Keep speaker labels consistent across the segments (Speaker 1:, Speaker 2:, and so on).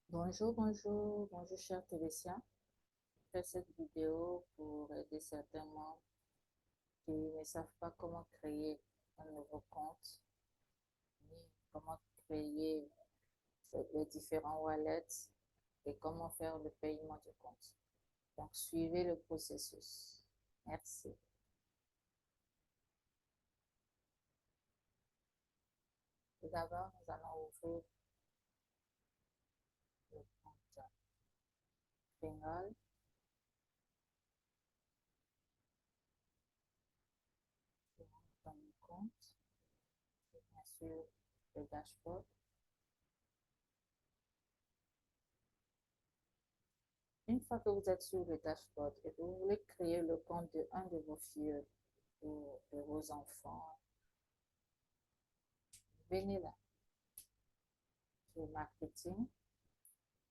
Speaker 1: Bonjour, bonjour, bonjour chers Télésiens. Je fais cette vidéo pour aider certains membres qui ne savent pas comment créer un nouveau compte, ni comment créer les différents wallets et comment faire le paiement du compte. Donc, suivez le processus. Merci. Tout d'abord, nous allons ouvrir le compte Payroll. Dans le compte, et bien sûr, le dashboard. Une fois que vous êtes sur le dashboard et que vous voulez créer le compte de un de vos filles ou de vos enfants, venez là sur marketing,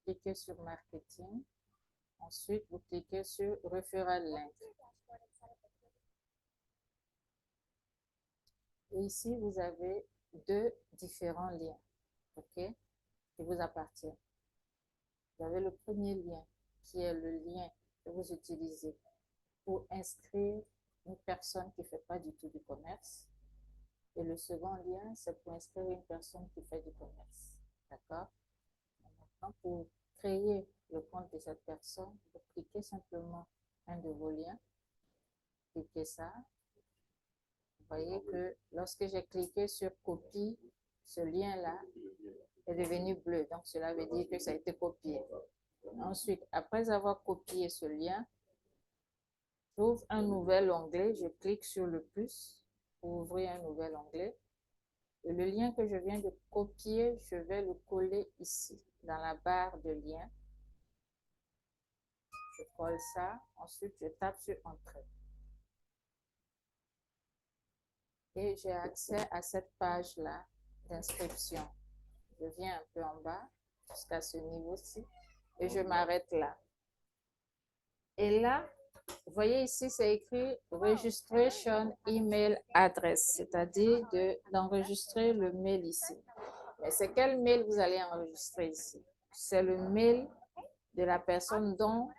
Speaker 1: cliquez sur marketing, ensuite vous cliquez sur referral link. Et ici, vous avez deux différents liens, ok, qui vous appartiennent. Vous avez le premier lien qui est le lien que vous utilisez pour inscrire une personne qui ne fait pas du tout du commerce. Et le second lien, c'est pour inscrire une personne qui fait du commerce. D'accord? Maintenant, pour créer le compte de cette personne, vous cliquez simplement un de vos liens, cliquez ça. Vous voyez que lorsque j'ai cliqué sur copie, ce lien-là est devenu bleu. Donc, cela veut dire que ça a été copié. Ensuite, après avoir copié ce lien, j'ouvre un nouvel onglet. Je clique sur le plus pour ouvrir un nouvel onglet. Et le lien que je viens de copier, je vais le coller ici, dans la barre de lien. Je colle ça. Ensuite, je tape sur Entrée. Et j'ai accès à cette page-là d'inscription. Je viens un peu en bas, jusqu'à ce niveau-ci, et je m'arrête là. Et là, vous voyez ici, c'est écrit Registration Email Address, c'est-à-dire d'enregistrer le mail ici. Mais c'est quel mail vous allez enregistrer ici? C'est le mail de la personne dont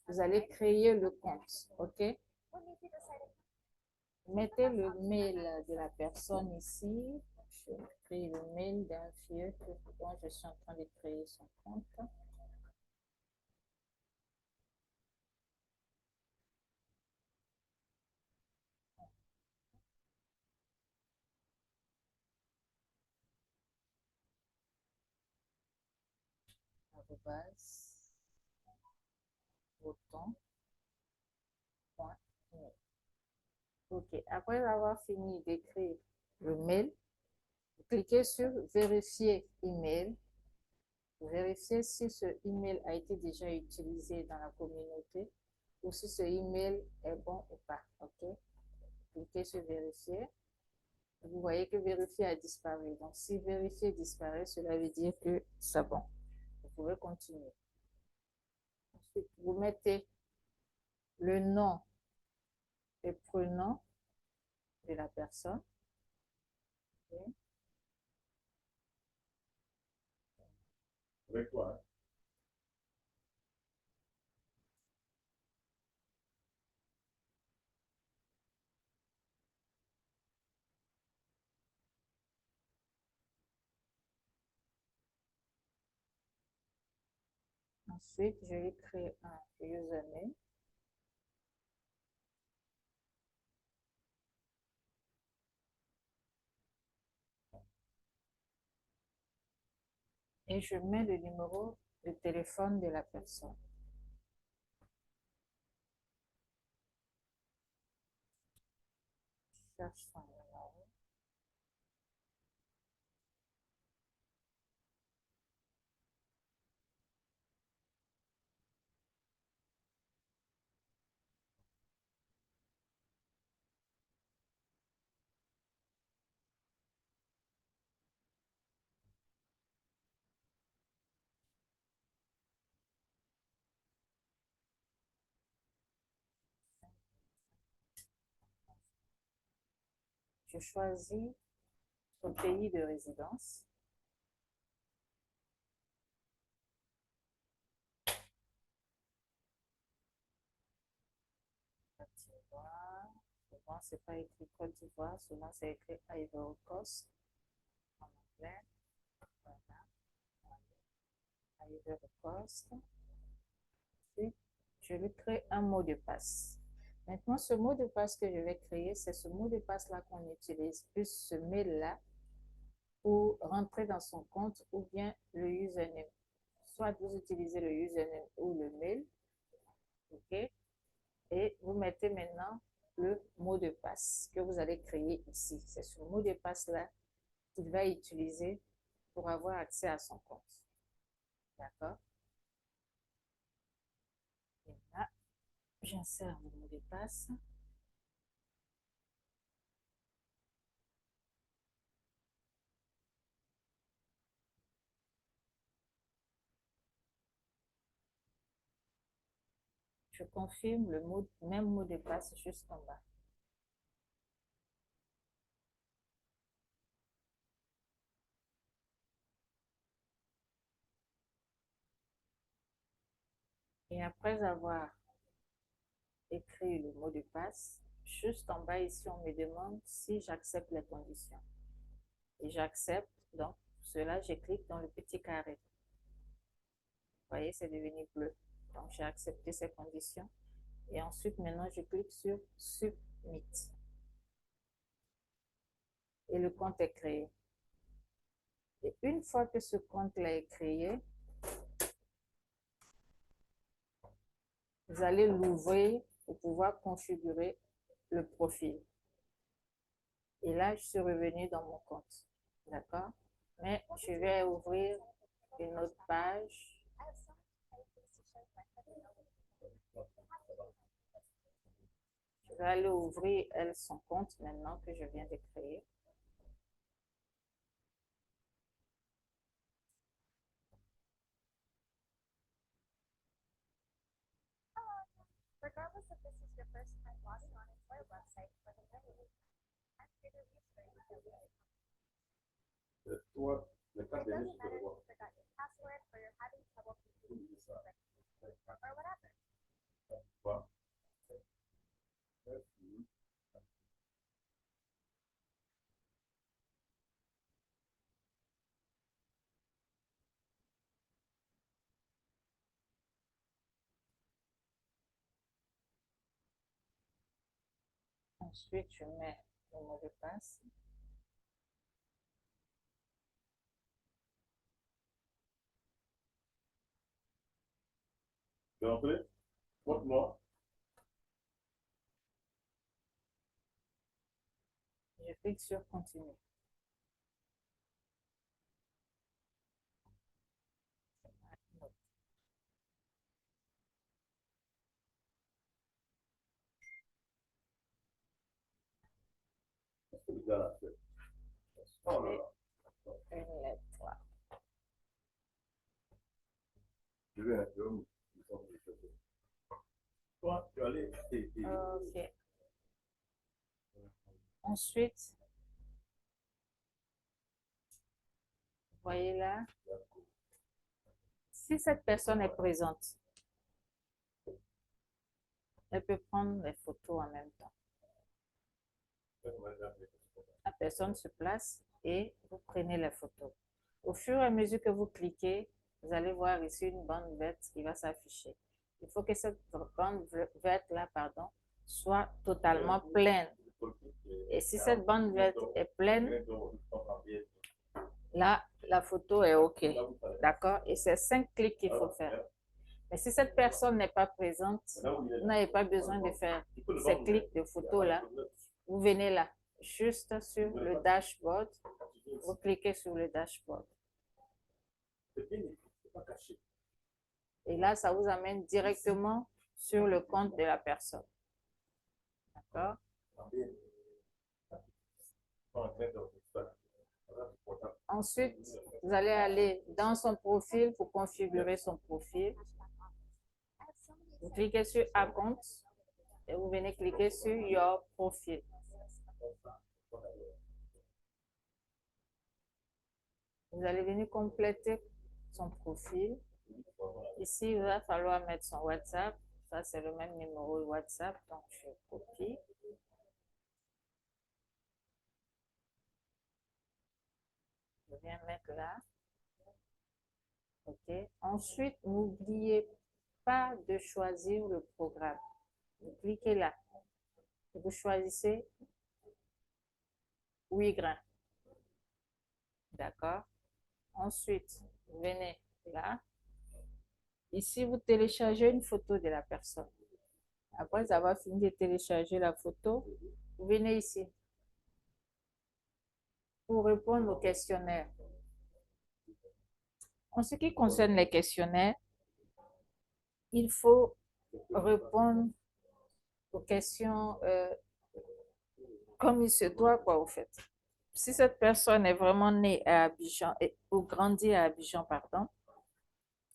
Speaker 1: vous allez créer le compte, ok? Mettez le mail de la personne ici. Je crée le mail d'un vieux dont je suis en train de créer son compte. Arrobas, bouton, point, mail. Ok, après avoir fini d'écrire le mail, vous cliquez sur vérifier email. Vérifiez si ce email a été déjà utilisé dans la communauté ou si ce email est bon ou pas. Ok, cliquez sur vérifier. Vous voyez que vérifier a disparu. Donc, si vérifier disparaît, cela veut dire que c'est bon. Vous pouvez continuer. Ensuite, vous mettez le nom et prénom de la personne. Okay. Avec quoi? Ensuite, je vais créer un username. Et je mets le numéro de téléphone de la personne. Je cherche son numéro. Je choisis son pays de résidence. souvent, c'est pas écrit Côte d'Ivoire, souvent c'est écrit Ivory Coast en anglais. Voilà, Ivory Coast. Puis, je vais créer un mot de passe. Maintenant, ce mot de passe que je vais créer, c'est ce mot de passe-là qu'on utilise, plus ce mail-là, pour rentrer dans son compte ou bien le username. Soit vous utilisez le username ou le mail, ok? Et vous mettez maintenant le mot de passe que vous allez créer ici. C'est ce mot de passe-là qu'il va utiliser pour avoir accès à son compte. D'accord? Et là, j'insère le mot de passe. Je confirme le même mot de passe juste en bas. Et après avoir écrit le mot de passe, juste en bas ici, on me demande si j'accepte les conditions. Et j'accepte, donc pour cela, je clique dans le petit carré. Vous voyez, c'est devenu bleu. Donc j'ai accepté ces conditions. Et ensuite, maintenant, je clique sur Submit. Et le compte est créé. Et une fois que ce compte-là est créé, vous allez l'ouvrir pour pouvoir configurer le profil. Et là, je suis revenue dans mon compte. D'accord? Mais je vais ouvrir une autre page. Je vais aller ouvrir, elle, son compte maintenant que je viens de créer.
Speaker 2: Regardless if this is your first time logging on into our website for the menu, I'm here to reassure you that we it doesn't matter if you forgot your password or you're having trouble completing or whatever.
Speaker 1: Ensuite, je mets le mot de passe.
Speaker 2: What more?
Speaker 1: Je clique sur Continuer. Une lettre. Ok. Ensuite, voyez là, si cette personne est présente, elle peut prendre les photos en même temps. La personne se place et vous prenez les photos. Au fur et à mesure que vous cliquez, vous allez voir ici une bande verte qui va s'afficher. Il faut que cette bande verte-là, pardon, soit totalement pleine. Et si cette bande verte est pleine, là, la photo est OK. D'accord? Et c'est 5 clics qu'il faut faire. Mais si cette personne n'est pas présente, vous n'avez pas besoin de faire ces clics de photo là. Vous venez là, juste sur le dashboard. Vous cliquez sur le dashboard. Et là, ça vous amène directement sur le compte de la personne. D'accord? Ensuite, vous allez aller dans son profil pour configurer son profil. Vous cliquez sur Account et vous venez cliquer sur Your Profile. Vous allez venir compléter son profil. Ici, il va falloir mettre son WhatsApp. Ça, c'est le même numéro de WhatsApp, donc je copie. viens mettre là. OK. Ensuite, n'oubliez pas de choisir le programme. Vous cliquez là. Vous choisissez 8 grains. D'accord. Ensuite, vous venez là. Ici, vous téléchargez une photo de la personne. Après avoir fini de télécharger la photo, vous venez ici pour répondre au questionnaire. En ce qui concerne les questionnaires, il faut répondre aux questions comme il se doit, quoi, au fait. Si cette personne est vraiment née à Abidjan ou grandie à Abidjan, pardon,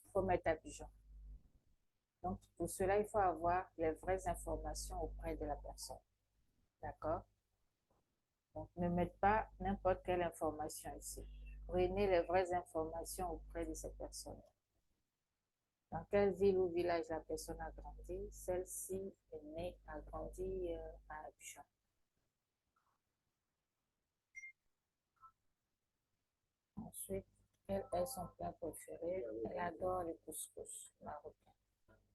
Speaker 1: il faut mettre Abidjan. Donc, pour cela, il faut avoir les vraies informations auprès de la personne. D'accord? Donc, ne mettez pas n'importe quelle information ici. Prenez les vraies informations auprès de cette personne. Dans quelle ville ou village la personne a grandi, celle-ci est née, a grandi à Abidjan. Ensuite, quel est son plat préféré? Elle adore le couscous marocain.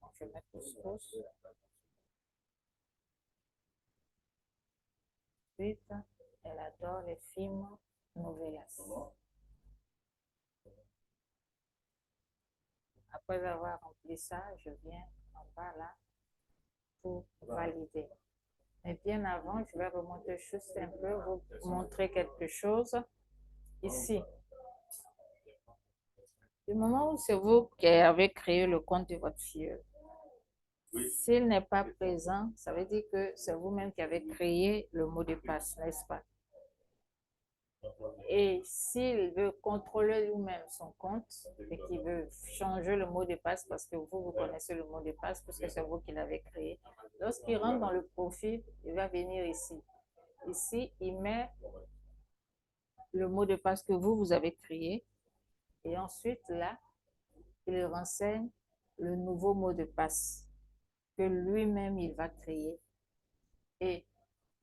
Speaker 1: Donc, je mets couscous. Ensuite, elle adore les films novelas. Après avoir rempli ça, je viens en bas là pour valider. Mais bien avant, je vais remonter juste un peu, vous montrer quelque chose. Ici, du moment où c'est vous qui avez créé le compte de votre filleul, s'il n'est pas présent, ça veut dire que c'est vous-même qui avez créé le mot de passe, n'est-ce pas? Et s'il veut contrôler lui-même son compte et qu'il veut changer le mot de passe parce que vous connaissez le mot de passe, puisque c'est vous qui l'avez créé, lorsqu'il rentre dans le profil, il va venir ici. Ici, il met le mot de passe que vous avez créé et ensuite là, il renseigne le nouveau mot de passe que lui-même il va créer et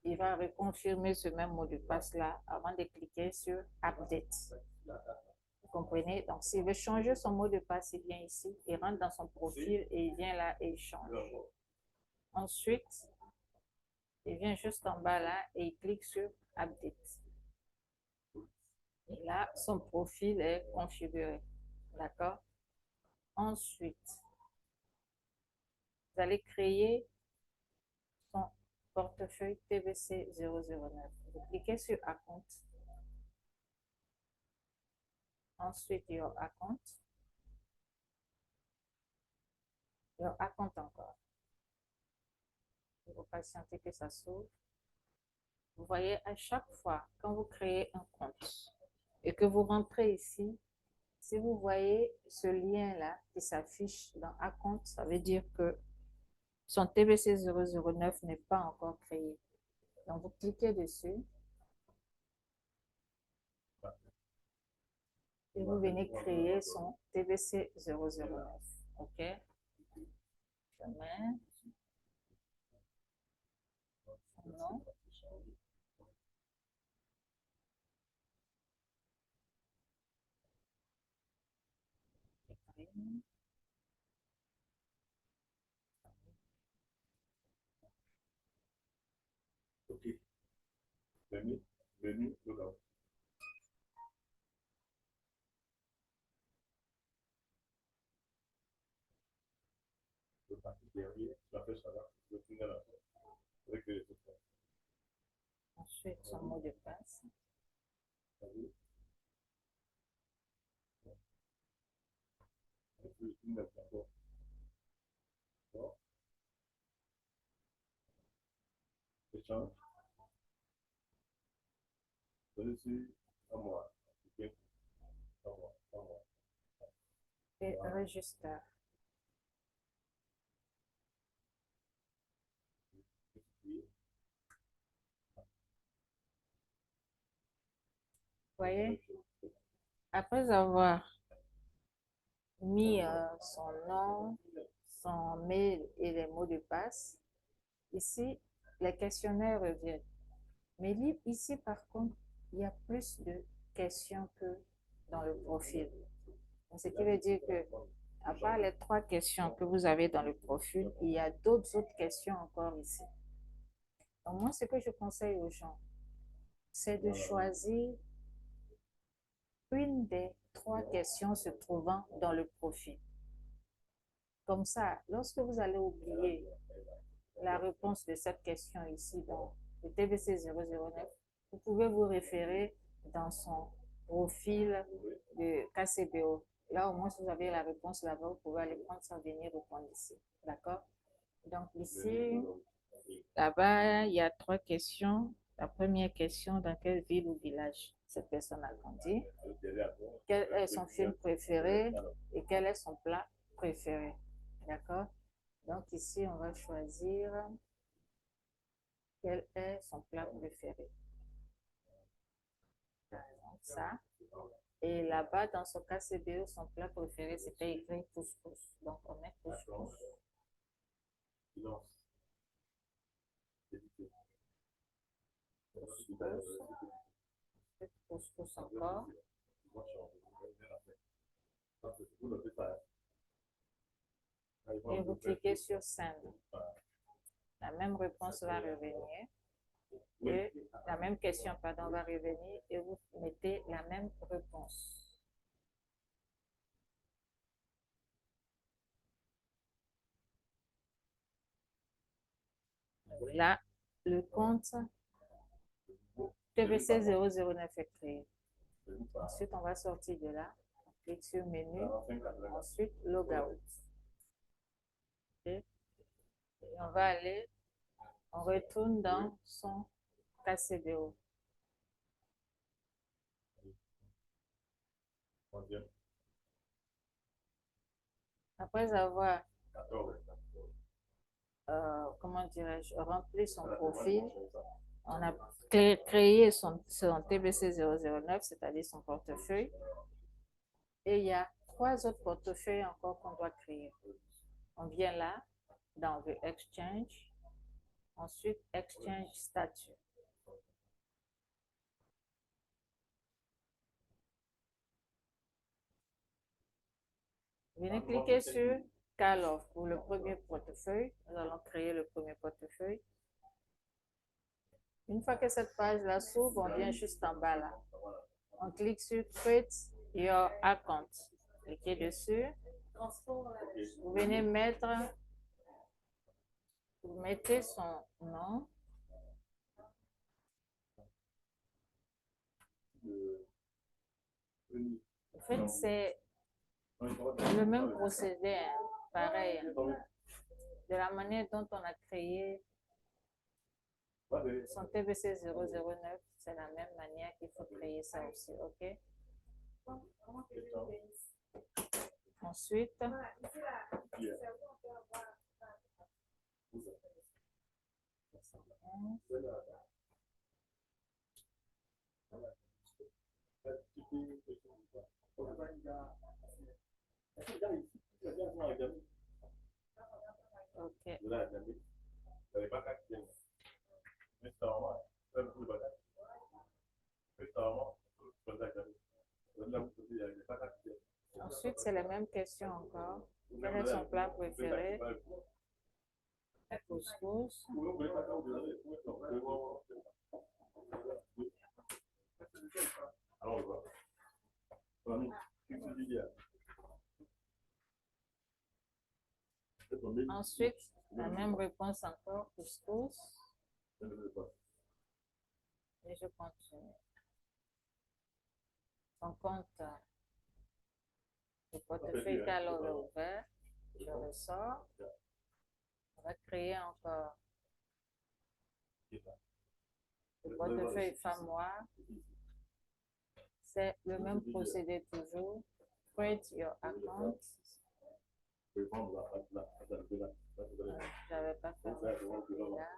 Speaker 1: il va reconfirmer ce même mot de passe là avant de cliquer sur Update. Vous comprenez? Donc, s'il veut changer son mot de passe, il vient ici, il rentre dans son profil et il vient là et il change. Ensuite, il vient juste en bas là et il clique sur Update. Et là, son profil est configuré. D'accord? Ensuite, vous allez créer son portefeuille TVC 009. Vous cliquez sur Account. Ensuite, Your Account. Your Account encore. Vous patientez que ça s'ouvre. Vous voyez, à chaque fois, quand vous créez un compte et que vous rentrez ici, si vous voyez ce lien-là qui s'affiche dans Account, ça veut dire que son TBC 009 n'est pas encore créé. Donc, vous cliquez dessus et vous venez créer son TBC 009. OK? Je mets son nom.
Speaker 2: OK. Menu, logout. Le parti derrière, tu vas faire ça là, le tunnel là. Avec les autres.
Speaker 1: Ensuite, son mot de passe.
Speaker 2: Le tunnel d'abord. Échange. Celui-ci, à moi. OK? À moi, à moi.
Speaker 1: Et register. Vous voyez, après avoir mis son nom, son mail et les mots de passe, ici, les questionnaires reviennent. Mais ici, par contre, il y a plus de questions que dans le profil. Donc, ce qui veut dire que, à part les 3 questions que vous avez dans le profil, il y a d'autres autres questions encore ici. Donc, moi, ce que je conseille aux gens, c'est de choisir une des 3 questions se trouvant dans le profil. Comme ça, lorsque vous allez oublier la réponse de cette question ici dans le TBC 009, vous pouvez vous référer dans son profil de KCBO. Là, au moins, si vous avez la réponse là-bas, vous pouvez aller prendre ça, venir répondre ici. D'accord? Donc ici, là-bas, il y a 3 questions. La première question, dans quelle ville ou village cette personne a grandi? Quel est son film préféré et quel est son plat préféré? D'accord? Donc ici, on va choisir quel est son plat préféré. Donc ça. Et là-bas, dans son cas CBE, son plat préféré, c'était écrit couscous. Donc on met couscous. Couscous encore. Et vous cliquez sur Send. La même réponse va revenir. Et la même question, pardon, va revenir et vous mettez la même réponse. Là, le compte TVC 009 est créé. Ensuite, on va sortir de là. On clique sur menu. Ensuite, logout. Et on va aller, on retourne dans son KCBO. Après avoir, comment dirais-je, rempli son profil, on a créé son TBC 009, c'est-à-dire son portefeuille. Et il y a 3 autres portefeuilles encore qu'on doit créer. On vient là, dans le Exchange. Ensuite, Exchange Statut. Venez cliquer sur Call Off pour le premier portefeuille. Nous allons créer le premier portefeuille. Une fois que cette page-là s'ouvre, on vient juste en bas là. On clique sur Create Your Account. Cliquez dessus. Vous venez mettre, vous mettez son nom. En fait, c'est le même procédé, hein, pareil. De la manière dont on a créé son TBC 009, c'est la même manière qu'il faut créer ça aussi, ok? Ensuite, ok. Ensuite, c'est la même question encore. Quel est son plat préféré? Couscous. Ensuite, la même réponse encore, couscous. Et je continue. Son compte, le portefeuille est alors ouvert. Je ressors. On va créer encore le portefeuille Famois. C'est le même procédé toujours. Create your account. J'avais pas fait là.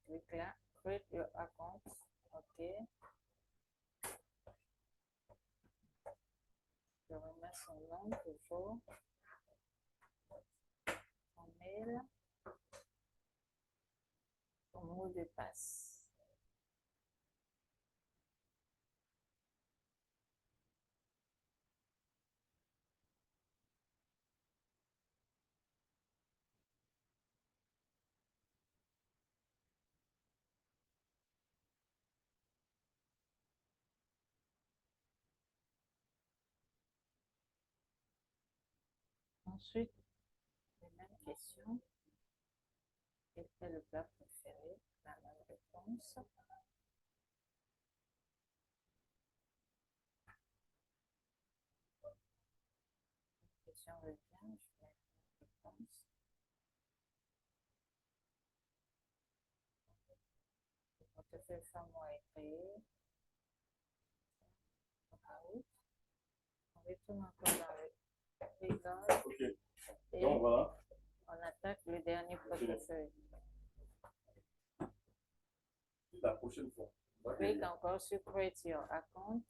Speaker 1: Clique là. Create your account. OK. Je remets son nom toujours. Son mail. Son mot de passe. Ensuite, les mêmes questions. Quel est le plat préféré? La même réponse. La question revient, je vais mettre la réponse. Le portefeuille femme est créé. On retourne encore dans le paysan.
Speaker 3: Ok.
Speaker 1: Et
Speaker 3: Donc voilà.
Speaker 1: on attaque le dernier portefeuille.
Speaker 3: La prochaine fois.
Speaker 1: Clique encore sur Create Your Account.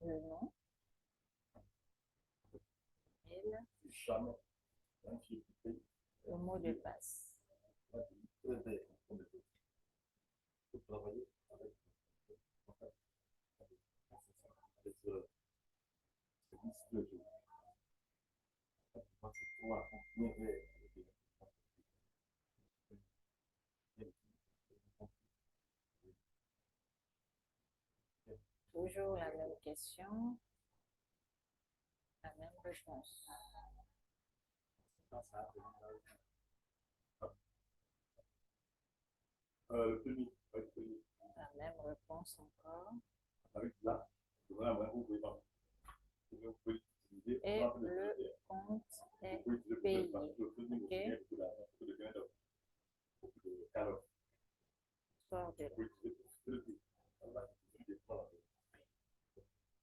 Speaker 1: Le nom. Mail. Le mot de passe. Toujours la même question, la même réponse. La même réponse encore.
Speaker 3: Avec là, vous pouvez pas.
Speaker 1: Et le compte est payé. Ok? Sort de là.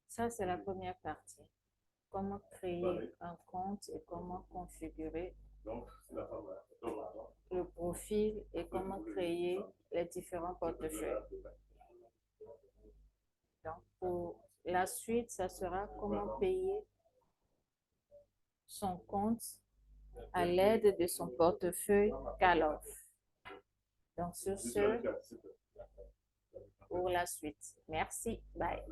Speaker 1: Ça, c'est la première partie. Comment créer un compte et comment configurer le profil et comment créer les différents portefeuilles. Donc, pour la suite, ça sera comment payer son compte à l'aide de son portefeuille Call-off. Donc, sur ce, pour la suite. Merci. Bye.